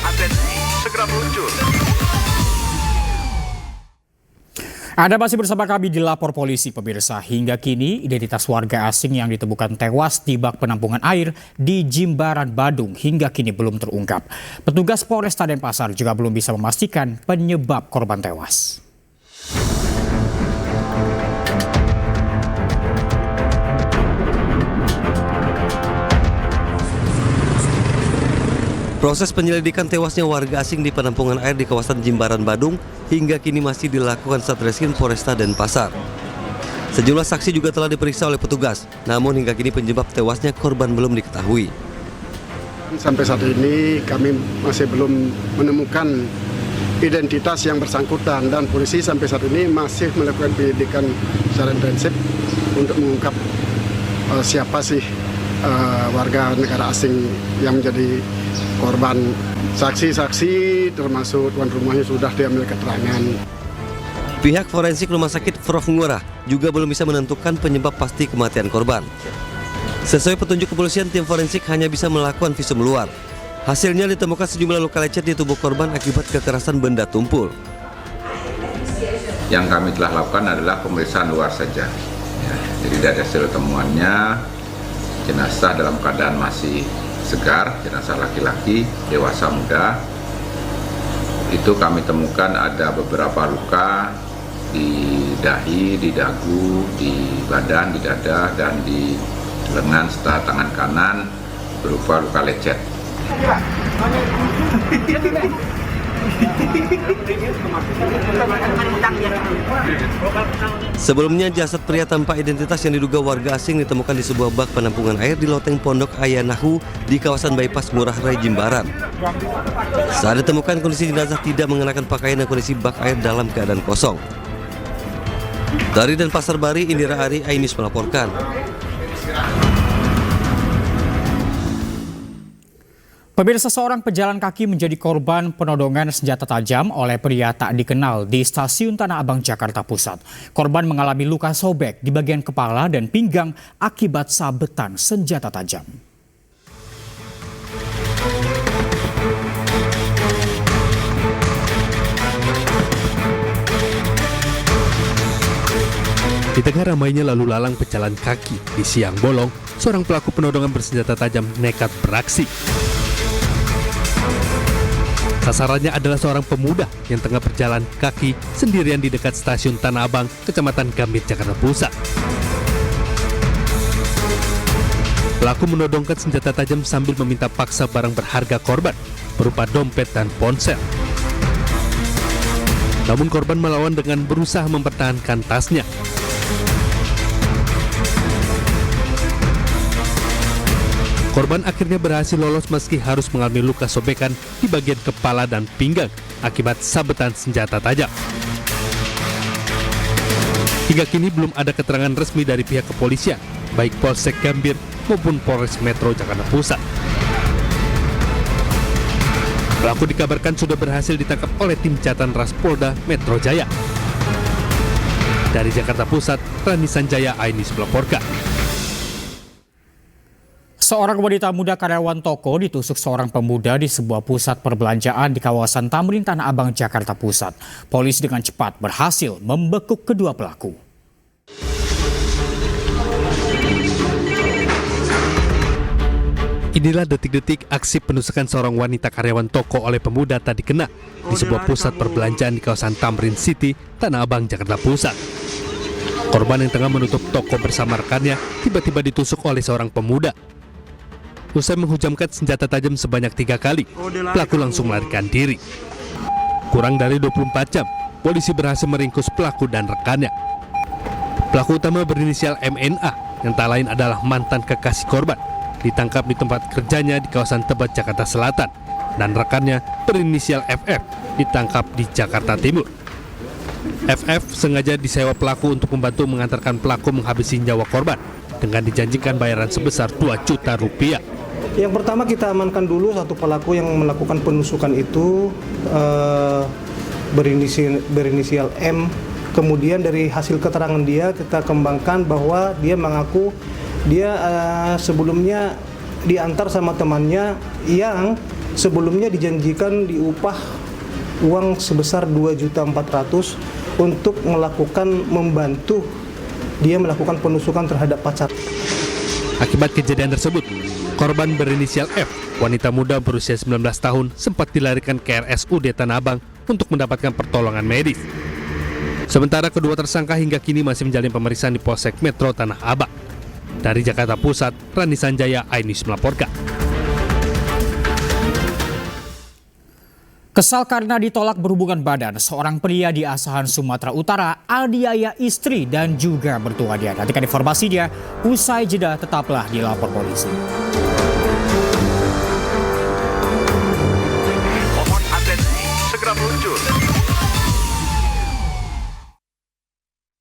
Atensi, segera meluncur. Anda masih bersama kami di Lapor Polisi, pemirsa. Hingga kini, identitas warga asing yang ditemukan tewas di bak penampungan air di Jimbaran, Badung hingga kini belum terungkap. Petugas Polresta Denpasar juga belum bisa memastikan penyebab korban tewas. Proses penyelidikan tewasnya warga asing di penampungan air di kawasan Jimbaran, Badung hingga kini masih dilakukan Satreskrim Polresta Denpasar. Sejumlah saksi juga telah diperiksa oleh petugas, namun hingga kini penyebab tewasnya korban belum diketahui. Sampai saat ini kami masih belum menemukan identitas yang bersangkutan dan polisi sampai saat ini masih melakukan penyelidikan secara intensif untuk mengungkap siapa sih warga negara asing yang menjadi korban. Saksi-saksi termasuk tuan rumahnya sudah diambil keterangan. Pihak forensik Rumah Sakit Prof. Ngurah juga belum bisa menentukan penyebab pasti kematian korban. Sesuai petunjuk kepolisian, tim forensik hanya bisa melakukan visum luar. Hasilnya ditemukan sejumlah luka lecet di tubuh korban akibat kekerasan benda tumpul. Yang kami telah lakukan adalah pemeriksaan luar saja. Ya, jadi dari hasil temuannya, jenazah dalam keadaan masih segar, jenazah laki-laki, dewasa muda. Itu kami temukan ada beberapa luka di dahi, di dagu, di badan, di dada, dan di lengan serta tangan kanan berupa luka lecet. Sebelumnya jasad pria tanpa identitas yang diduga warga asing ditemukan di sebuah bak penampungan air di loteng Pondok Ayanahu di kawasan Bypass Ngurah Rai, Jimbaran. Saat ditemukan, kondisi jenazah tidak mengenakan pakaian dan kondisi bak air dalam keadaan kosong. Dari Denpasar Bari, Indira Ari, Ainis melaporkan. Pemirsa, seorang pejalan kaki menjadi korban penodongan senjata tajam oleh pria tak dikenal di Stasiun Tanah Abang, Jakarta Pusat. Korban mengalami luka sobek di bagian kepala dan pinggang akibat sabetan senjata tajam. Di tengah ramainya lalu lalang pejalan kaki di siang bolong, seorang pelaku penodongan bersenjata tajam nekat beraksi. Sasarannya adalah seorang pemuda yang tengah berjalan kaki sendirian di dekat Stasiun Tanah Abang, Kecamatan Gambir, Jakarta Pusat. Pelaku menodongkan senjata tajam sambil meminta paksa barang berharga korban, berupa dompet dan ponsel. Namun korban melawan dengan berusaha mempertahankan tasnya. Korban akhirnya berhasil lolos meski harus mengalami luka sobekan di bagian kepala dan pinggang akibat sabetan senjata tajam. Hingga kini belum ada keterangan resmi dari pihak kepolisian, baik Polsek Gambir maupun Polres Metro Jakarta Pusat. Pelaku dikabarkan sudah berhasil ditangkap oleh tim Jatan Ras Polda Metro Jaya. Dari Jakarta Pusat, Rani Sanjaya, Ainis melaporkan. Seorang wanita muda karyawan toko ditusuk seorang pemuda di sebuah pusat perbelanjaan di kawasan Tamrin Tanah Abang, Jakarta Pusat. Polisi dengan cepat berhasil membekuk kedua pelaku. Inilah detik-detik aksi penusukan seorang wanita karyawan toko oleh pemuda tak dikenal di sebuah pusat perbelanjaan di kawasan Tamrin City, Tanah Abang, Jakarta Pusat. Korban yang tengah menutup toko bersama rekannya tiba-tiba ditusuk oleh seorang pemuda. Usai menghujamkan senjata tajam sebanyak 3 kali, pelaku langsung melarikan diri. Kurang dari 24 jam, polisi berhasil meringkus pelaku dan rekannya. Pelaku utama berinisial MNA, yang tak lain adalah mantan kekasih korban, ditangkap di tempat kerjanya di kawasan Tebet, Jakarta Selatan, dan rekannya berinisial FF ditangkap di Jakarta Timur. FF sengaja disewa pelaku untuk membantu mengantarkan pelaku menghabisi nyawa korban dengan dijanjikan bayaran sebesar 2 juta rupiah. Yang pertama kita amankan dulu satu pelaku yang melakukan penusukan itu berinisial M. Kemudian dari hasil keterangan dia kita kembangkan bahwa dia mengaku dia sebelumnya diantar sama temannya yang sebelumnya dijanjikan diupah uang sebesar 2.400.000 untuk membantu dia melakukan penusukan terhadap pacar. Akibat kejadian tersebut, korban berinisial F, wanita muda berusia 19 tahun, sempat dilarikan ke RSUD Tanah Abang untuk mendapatkan pertolongan medis. Sementara kedua tersangka hingga kini masih menjalani pemeriksaan di Polsek Metro Tanah Abang. Dari Jakarta Pusat, Rani Sanjaya, iNews melaporkan. Kesal karena ditolak berhubungan badan, seorang pria di Asahan, Sumatera Utara, aniaya istri dan juga mertua dia. Nantikan informasinya, usai jeda tetaplah di Lapor Polisi.